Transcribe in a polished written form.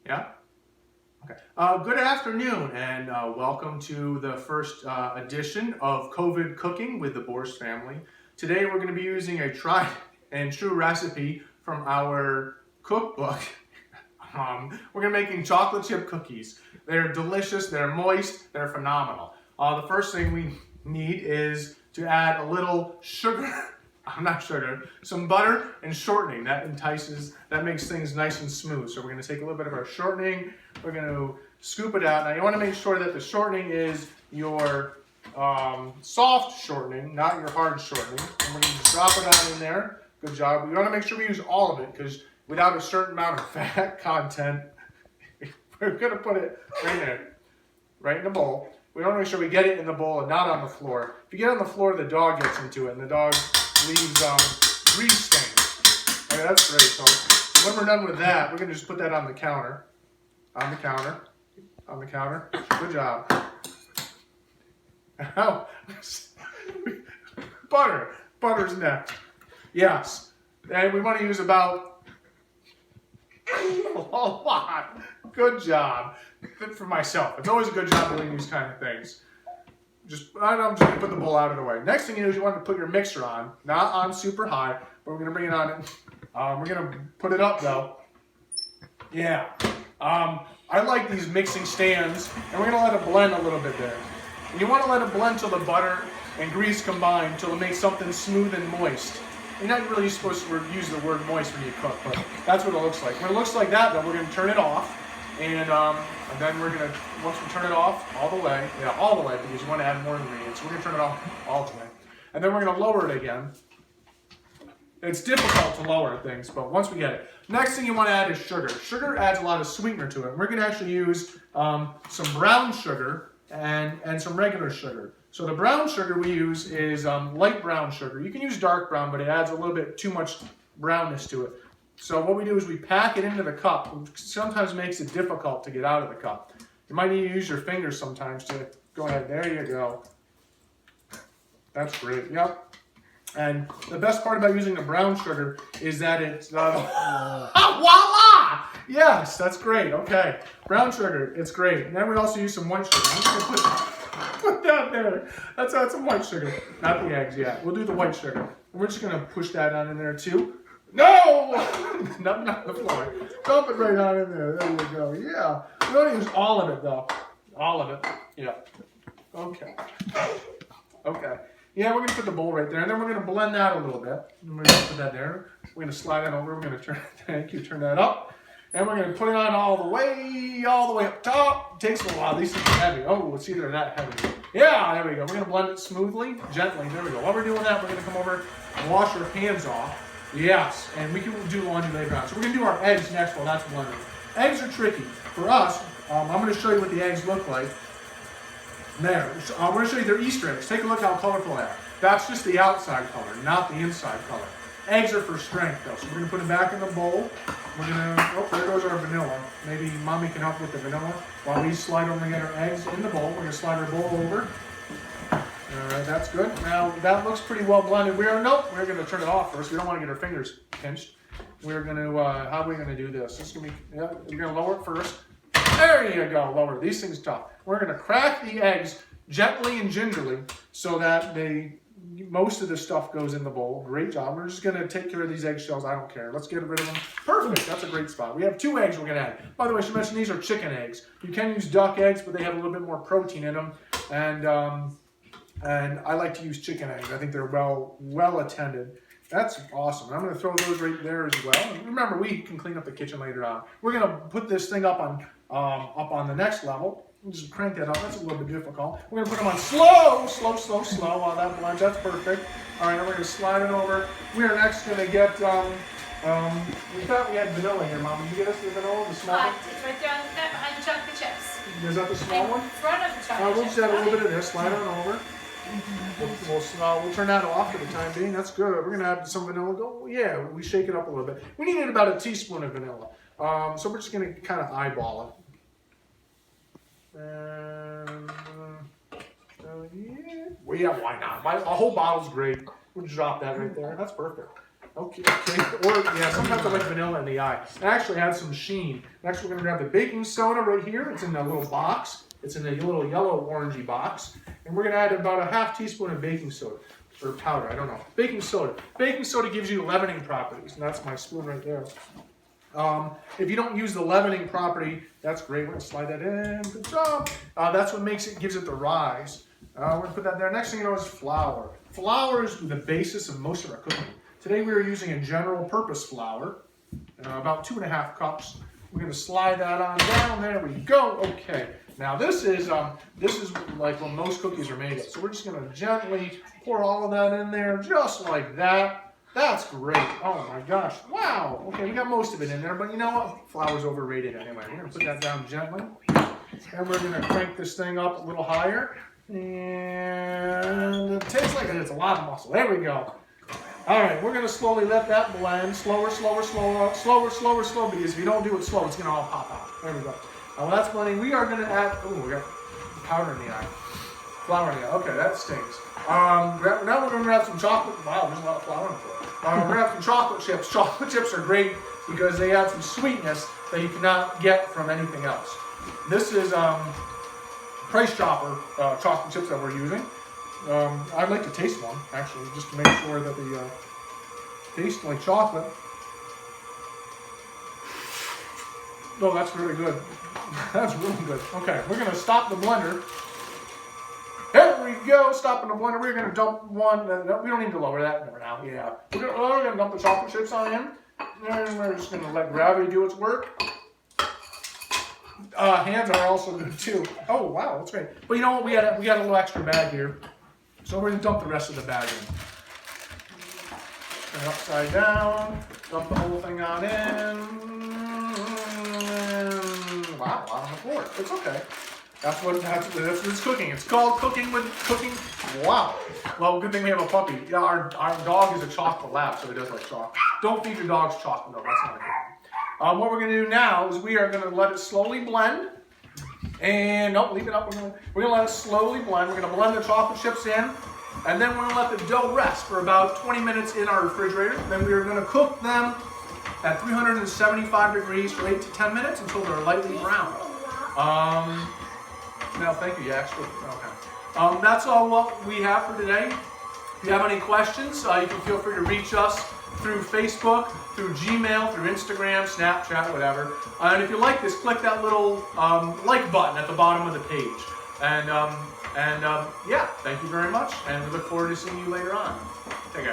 Yeah? Okay. Good afternoon, and welcome to the first edition of COVID Cooking with the Borst family. Today we're going to be using a tried and true recipe from our cookbook. We're going to be making chocolate chip cookies. They're delicious, they're moist, they're phenomenal. The first thing we need is to add a little sugar. Not sugar, some butter and shortening. That makes things nice and smooth. So we're going to take a little bit of our shortening, we're going to scoop it out. Now you want to make sure that the shortening is your soft shortening, not your hard shortening. And we're going to just drop it on in there. Good job. We want to make sure we use all of it because without a certain amount of fat content, we're going to put it right there, right in the bowl. We want to make sure we get it in the bowl and not on the floor. If you get it on the floor, the dog gets into it, and the dog leaves grease stains. Okay, that's great. So when we're done with that, we're going to just put that on the counter. On the counter. On the counter. Good job. Oh, butter. Butter's next. Yes. And we want to use about a lot. Good job. Good for myself. It's always a good job doing these kind of things. I'm just going to put the bowl out of the way. Next thing you do is you want to put your mixer on. Not on super high, but we're going to bring it on. We're going to put it up though. Yeah. I like these mixing stands, and we're going to let it blend a little bit there. And you want to let it blend till the butter and grease combine till it makes something smooth and moist. You're not really supposed to use the word moist when you cook, but that's what it looks like. When it looks like that, then we're going to turn it off. And then we're going to, once we turn it off all the way, because you want to add more ingredients, so we're going to turn it off all the way. And then we're going to lower it again. It's difficult to lower things, but once we get it. Next thing you want to add is sugar. Sugar adds a lot of sweetener to it. We're going to actually use some brown sugar and some regular sugar. So the brown sugar we use is light brown sugar. You can use dark brown, but it adds a little bit too much brownness to it. So what we do is we pack it into the cup, which sometimes makes it difficult to get out of the cup. You might need to use your fingers sometimes to go ahead. There you go. That's great. Yep. And the best part about using the brown sugar is that it's voila! Yes, that's great. Okay, brown sugar, it's great. And then we also use some white sugar. I'm just gonna put that there. That's some white sugar, not the eggs yet. We'll do the white sugar. And we're just gonna push that on in there too. No! Nothing on the floor. Dump it right on in there. There you go. Yeah. We don't use all of it though. All of it. Yeah. Okay. Okay. Yeah, we're going to put the bowl right there, and then we're going to blend that a little bit. And we're going to put that there. We're going to slide that over. We're going to turn that up. And we're going to put it on all the way up top. It takes a little while. These things are heavy. Oh, it's either that heavy. Yeah, there we go. We're going to blend it smoothly, gently. There we go. While we're doing that, we're going to come over and wash our hands off. Yes, and we can do laundry later on. So we're going to do our eggs next while that's blending. Eggs are tricky. For us, I'm going to show you what the eggs look like. There. I'm going to show you their Easter eggs. Take a look how colorful they are. That's just the outside color, not the inside color. Eggs are for strength, though. So we're going to put them back in the bowl. We're going to, oh, there goes our vanilla. Maybe Mommy can help with the vanilla while we slide over and get our eggs in the bowl. We're going to slide our bowl over. All right, that's good. Now, that looks pretty well blended. We're going to turn it off first. We don't want to get our fingers pinched. We're going to, how are we going to do this? This is going to be, yeah, you're going to lower it first. There you go, lower. These things are tough. We're going to crack the eggs gently and gingerly so that most of the stuff goes in the bowl. Great job. We're just going to take care of these eggshells. I don't care. Let's get rid of them. Perfect. That's a great spot. We have 2 eggs we're going to add. By the way, I should mention these are chicken eggs. You can use duck eggs, but they have a little bit more protein in them. And I like to use chicken eggs. I think they're well attended. That's awesome. I'm going to throw those right there as well. And remember, we can clean up the kitchen later on. We're going to put this thing up on the next level. Just crank that up. That's a little bit difficult. We're going to put them on slow while that blends. That's perfect. All right, we're going to slide it over. We are next going to get, we thought we had vanilla here, Mom. Did you get us the vanilla, the small one? It's right there behind the chocolate chips. Is that the small one? In front of the chocolate We'll chips. just add a little bit of this. Slide on over. We'll turn that off for the time being. That's good. We're going to add some vanilla. Yeah, we shake it up a little bit. We needed about a teaspoon of vanilla. So we're just going to kind of eyeball it. And, yeah, why not? A whole bottle's great. We'll just drop that right there. That's perfect. Okay, or yeah, sometimes I like vanilla in the eye. It actually adds some sheen. Next, we're gonna grab the baking soda right here. It's in that little box. It's in the little yellow orangey box, and we're gonna add about a half teaspoon of baking soda or powder. I don't know. Baking soda. Baking soda gives you leavening properties, and that's my spoon right there. If you don't use the leavening property, that's great. We're gonna slide that in. Good job. That's what gives it the rise. We're gonna put that there. Next thing you know is flour. Flour is the basis of most of our cooking. Today we are using a general purpose flour, about 2½ cups. We're gonna slide that on down. There we go. Okay. Now this is like what most cookies are made of. So we're just gonna gently pour all of that in there, just like that. That's great. Oh my gosh. Wow. Okay, we got most of it in there, but you know what? Flour's overrated anyway. We're gonna put that down gently. And we're gonna crank this thing up a little higher. And it tastes like it's a lot of muscle. There we go. All right, we're gonna slowly let that blend. Slower, slower, slower, slower, slower, slow, because if you don't do it slow, it's gonna all pop out. There we go. Now that's blending. We are gonna add, we got powder in the eye. Flour in the eye. Okay, that stinks. Now we're gonna grab some chocolate. Wow, there's a lot of flour in the floor. We're gonna have some chocolate chips. Chocolate chips are great because they add some sweetness that you cannot get from anything else. This is Price Chopper chocolate chips that we're using. I'd like to taste one, actually, just to make sure that they taste like chocolate. Oh, that's really good. That's really good. Okay, we're going to stop the blender. There we go, stopping the blender. We're going to dump one. We don't need to lower that now. Yeah. We're going to dump the chocolate chips on in. And we're just going to let gravity do its work. Hands are also good too. Oh wow, that's great. But you know what? We got a little extra bag here, so we're gonna dump the rest of the bag in. Turn it upside down. Dump the whole thing on in. Wow, out on the floor. It's okay. That's what it's cooking. It's called cooking with cooking. Wow. Well, good thing we have a puppy. Yeah, our dog is a chocolate lab, so he does like chocolate. Don't feed your dogs chocolate though. That's not a good thing. What we're going to do now is we are going to let it slowly blend. And, no, leave it up. We're going to let it slowly blend. We're going to blend the chocolate chips in. And then we're going to let the dough rest for about 20 minutes in our refrigerator. Then we are going to cook them at 375 degrees for 8 to 10 minutes until they're lightly brown. No, thank you, Yax. Okay. That's all what we have for today. If you have any questions, you can feel free to reach us through Facebook, through Gmail, through Instagram, Snapchat, whatever. And if you like this, click that little like button at the bottom of the page. And yeah, thank you very much, and we look forward to seeing you later on.